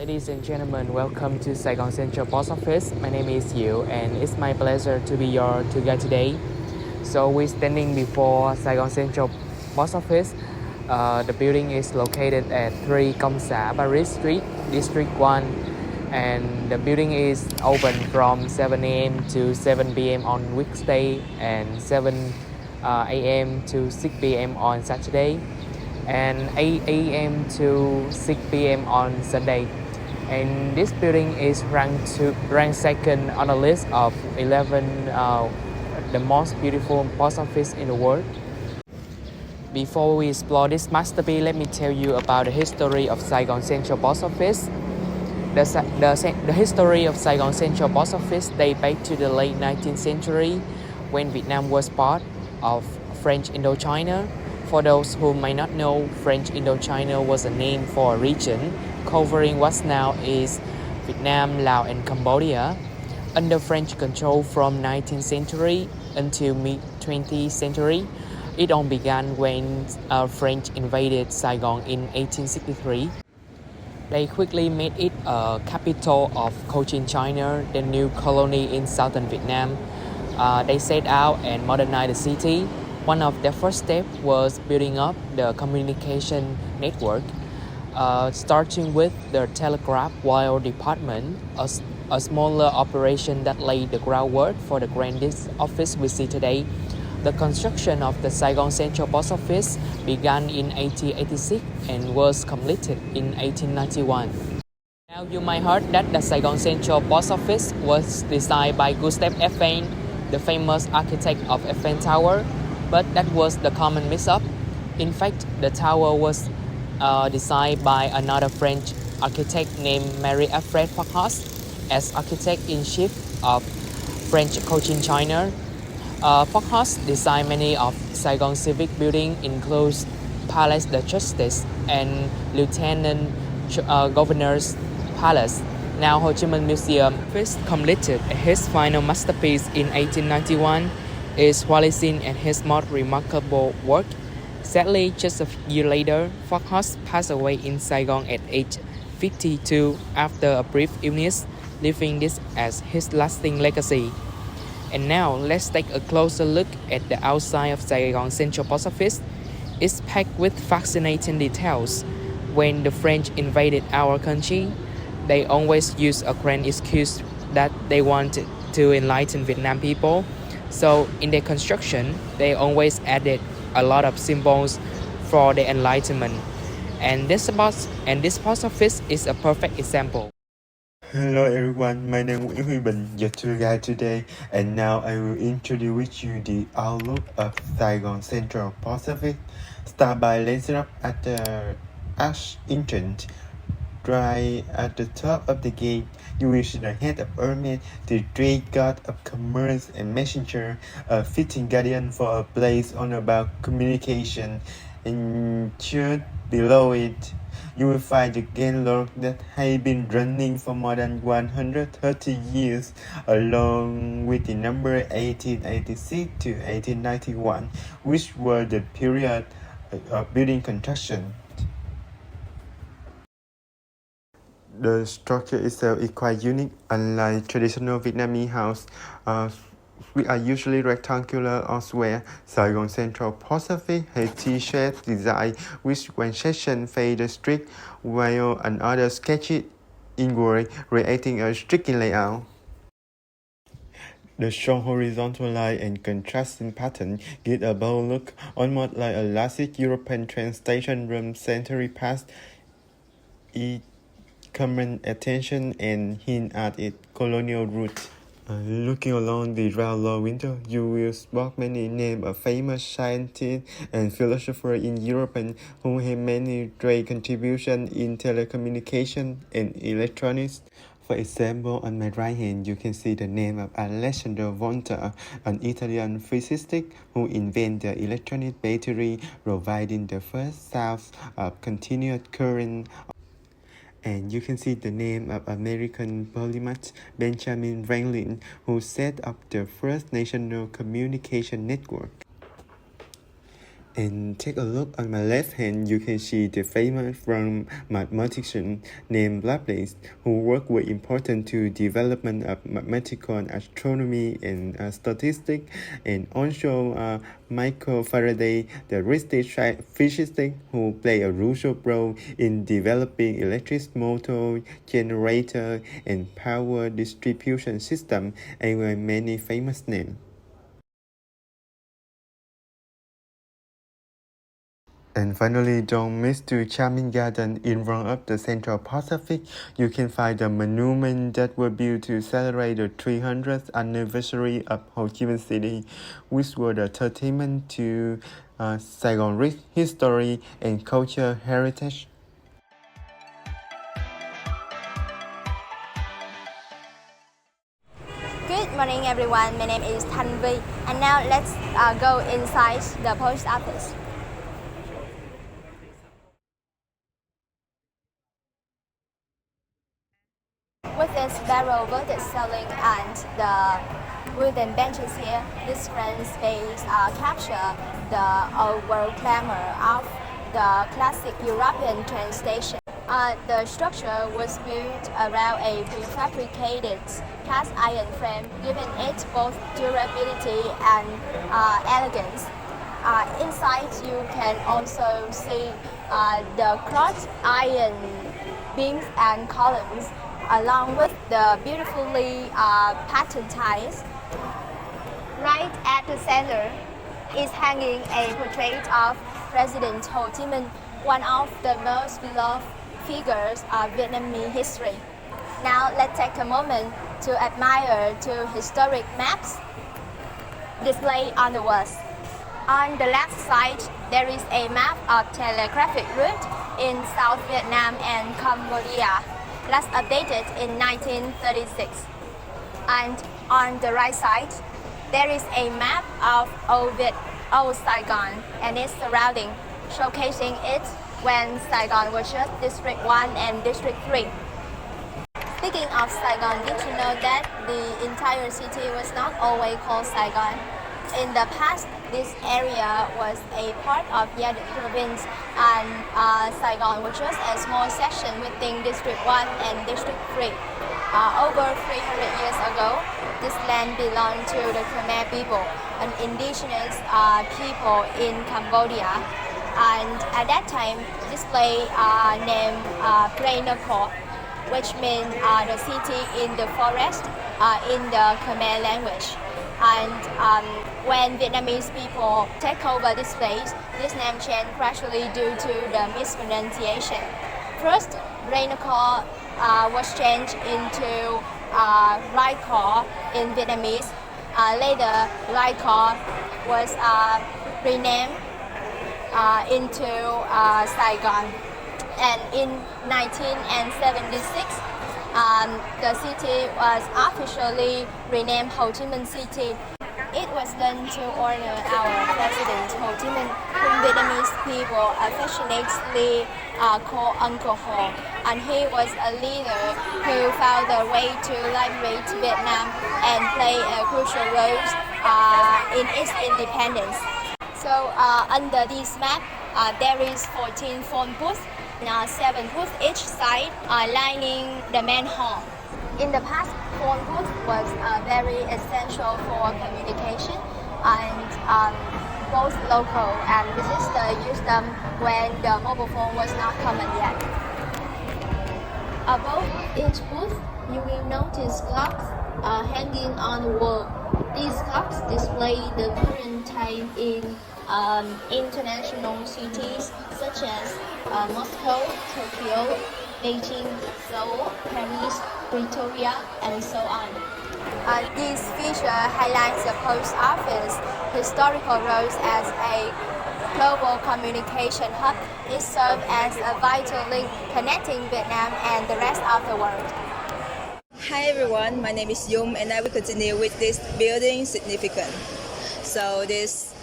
Ladies and gentlemen, welcome to Saigon Central Post Office. My name is Yu and it's my pleasure to be your tour guide today. So we're standing before Saigon Central Post Office. The building is located at 3 Công xã Paris Street, District 1, and the building is open from 7 a.m. to 7 p.m. on weekday and 7 a.m. to 6 p.m. on Saturday and 8 a.m. to 6 p.m. on Sunday. And this building is ranked second on the list of 11 the most beautiful post office in the world. Before we explore this masterpiece, let me tell you about the history of Saigon Central Post Office. The history of Saigon Central Post Office dates back to the late 19th century when Vietnam was part of French Indochina. For those who may not know, French Indochina was a name for a region covering what now is Vietnam, Laos, and Cambodia. Under French control from 19th century until mid-20th century, it all began when French invaded Saigon in 1863. They quickly made it a capital of Cochin China, the new colony in southern Vietnam. They set out and modernized the city. One of their first steps was building up the communication network, starting with the telegraph wire department, a smaller operation that laid the groundwork for the grandest office we see today. The construction of the Saigon Central Post Office began in 1886 and was completed in 1891. Now you might heard that the Saigon Central Post Office was designed by Gustave Eiffel, the famous architect of Eiffel Tower, but that was the common mix-up. In fact, the tower was designed by another French architect named Marie-Alfred Farkas as architect-in-chief of French Cochin China. Farkas designed many of Saigon civic buildings, includes Palace de Justice and Lieutenant Governor's Palace. Now Ho Chi Minh Museum first completed his final masterpiece in 1891 is Wallicin and his most remarkable work. Sadly, just a year later, Farkas passed away in Saigon at age 52 after a brief illness, leaving this as his lasting legacy. And now, let's take a closer look at the outside of Saigon Central Post Office. It's packed with fascinating details. When the French invaded our country, they always used a grand excuse that they wanted to enlighten Vietnam people. So in their construction, they always added a lot of symbols for the enlightenment. And this post office is a perfect example. Hello everyone, my name is Huy Bình, your tour guide today, and now I will introduce you the outlook of Saigon Central Post Office. Start by lancing up at the arch entrance. Right at the top of the gate, you will see the head of Hermes, the great god of commerce and messenger, a fitting guardian for a place on about communication. And just below it, you will find the gallows that has been running for more than 130 years, along with the number 1886 to 1891, which were the period of building construction. The structure itself is quite unique. Unlike traditional Vietnamese house, we are usually rectangular or square. Saigon Central Post Office has T-shaped design, which one section face the street, while another sketched inward, creating a striking layout. The strong horizontal line and contrasting pattern give a bold look, almost like a classic European train station room century past. It command attention and hint at its colonial roots. Looking along the railroad window, you will spot many names of famous scientists and philosophers in Europe who have made great contributions in telecommunication and electronics. For example, on my right hand, you can see the name of Alessandro Volta, an Italian physicist who invented the electronic battery, providing the first source of continuous current. And you can see the name of American polymath Benjamin Franklin, who set up the first national communication network. And take a look on my left hand, you can see the famous French mathematician named Laplace, who worked very important to development of mathematical astronomy and statistics, and also Michael Faraday, the research physicist who played a crucial role in developing electric motor, generator, and power distribution system, and many famous names. And finally, don't miss the charming garden in front of the Central Post Office. You can find the monument that was built to celebrate the 300th anniversary of Ho Chi Minh City, which was a testament to Saigon rich history and cultural heritage. Good morning everyone, my name is Tanvi and now let's go inside the post office. With its barrel wooded ceiling and the wooden benches here, this grand space capture the old world glamour of the classic European train station. The structure was built around a prefabricated cast iron frame, giving it both durability and elegance. Inside you can also see the crossed iron beams and columns, along with the beautifully patterned tiles. Right at the center is hanging a portrait of President Ho Chi Minh, one of the most beloved figures of Vietnamese history. Now let's take a moment to admire two historic maps displayed on the walls. On the left side, there is a map of telegraphic route in South Vietnam and Cambodia, last updated in 1936. And on the right side, there is a map of old Saigon and its surrounding, showcasing it when Saigon was just District 1 and District 3. Speaking of Saigon, did you know that the entire city was not always called Saigon? In the past, this area was a part of Gia Định province, and Saigon was just a small section within District 1 and District 3. Over 300 years ago, this land belonged to the Khmer people, an indigenous people in Cambodia. And at that time, this place named Prenoko, which means the city in the forest in the Khmer language. And when Vietnamese people take over this place, this name changed gradually due to the mispronunciation. First, Prenoko was changed into Raiko in Vietnamese. Later, Raiko was renamed into Saigon. And in 1976, the city was officially renamed Ho Chi Minh City. It was done to honor our President Ho Chi Minh, whom Vietnamese people affectionately call Uncle Ho. And he was a leader who found a way to liberate Vietnam and play a crucial role in its independence. So under this map, there is 14 phone booths, 7 booths each side, lining the main hall. In the past, phone booth was very essential for communication, and both local and visitors used them when the mobile phone was not common yet. Above each booth, you will notice clocks hanging on the wall. These clocks display the current time in international cities such as Moscow, Tokyo, Beijing, Seoul, Paris, Pretoria, and so on. This feature highlights the post office historical role as a global communication hub. It serves as a vital link connecting Vietnam and the rest of the world. Hi everyone, my name is Yum and I will continue with this building significance. So this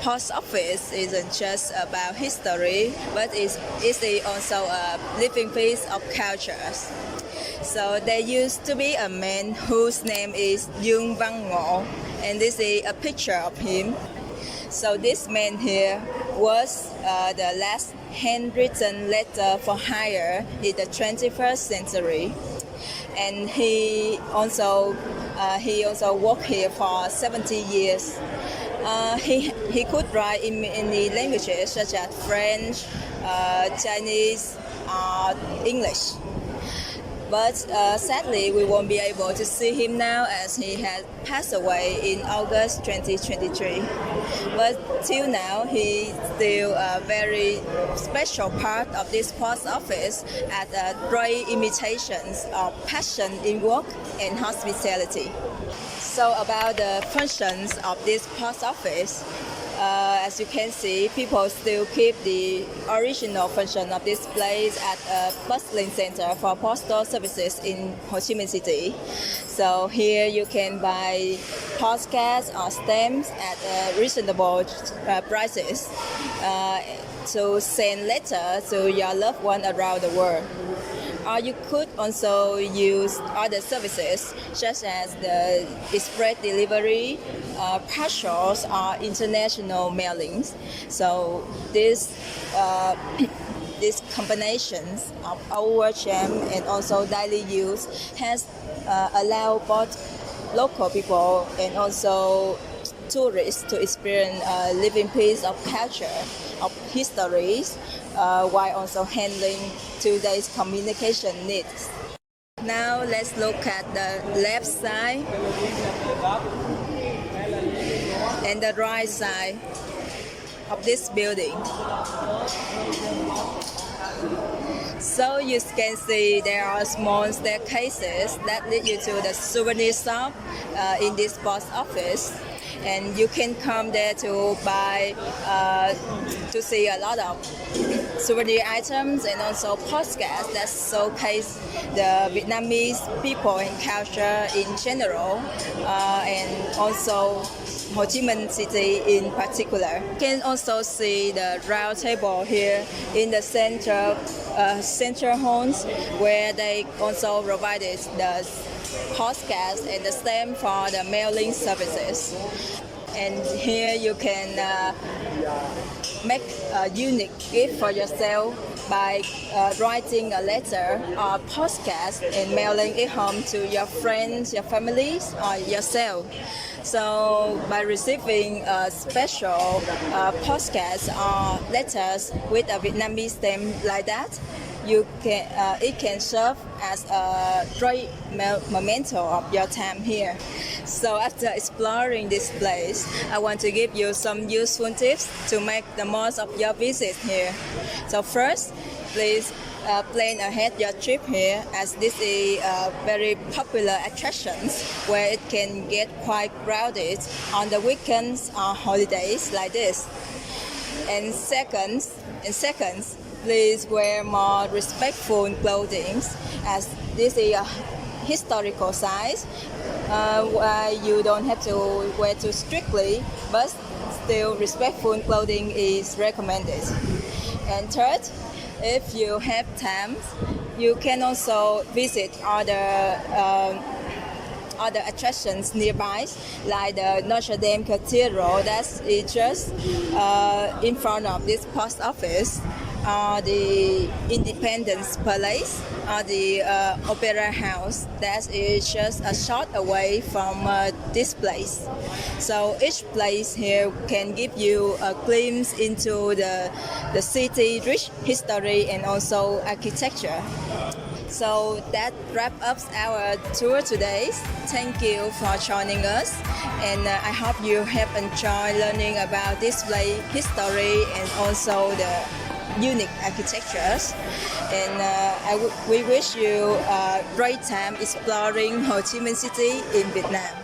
post office isn't just about history, but it's also a living piece of cultures. So there used to be a man whose name is Yung Văn Ngộ, and this is a picture of him. So this man here was the last handwritten letter for hire in the 21st century, and he also worked here for 70 years. He could write in many languages such as French, Chinese, English. But sadly, we won't be able to see him now as he has passed away in August 2023. But till now, he's still a very special part of this post office as a great imitations of passion in work and hospitality. So about the functions of this post office, as you can see, people still keep the original function of this place at a bustling center for postal services in Ho Chi Minh City. So here you can buy postcards or stamps at reasonable prices to send letters to your loved one around the world. Or you could also use other services such as the express delivery, parcels, or international mailings. So these combinations of OHM and also daily use has allowed both local people and also tourists to experience a living piece of culture, of histories, while also handling today's communication needs. Now let's look at the left side and the right side of this building. So you can see there are small staircases that lead you to the souvenir shop in this post office. And you can come there to buy, to see a lot of souvenir items and also postcards that showcase the Vietnamese people and culture in general, and also Ho Chi Minh City in particular. You can also see the round table here in the central halls, where they also provided the postcards and the stamp for the mailing services. And here you can make a unique gift for yourself by writing a letter or postcard and mailing it home to your friends, your families, or yourself. So by receiving a special postcards or letters with a Vietnamese stamp like that, it can serve as a great memento of your time here. So after exploring this place, I want to give you some useful tips to make the most of your visit here. So first, please plan ahead your trip here, as this is a very popular attractions where it can get quite crowded on the weekends or holidays like this. And second, please wear more respectful clothing, as this is a historical site where you don't have to wear too strictly, but still respectful clothing is recommended. And third, if you have time, you can also visit other attractions nearby, like the Notre Dame Cathedral that is just in front of this post office, the Independence Palace, or the Opera House that is just a short away from this place. So each place here can give you a glimpse into the city rich history and also architecture. So that wraps up our tour today. Thank you for joining us, and I hope you have enjoyed learning about this place history and also the unique architectures. And we wish you a great time exploring Ho Chi Minh City in Vietnam.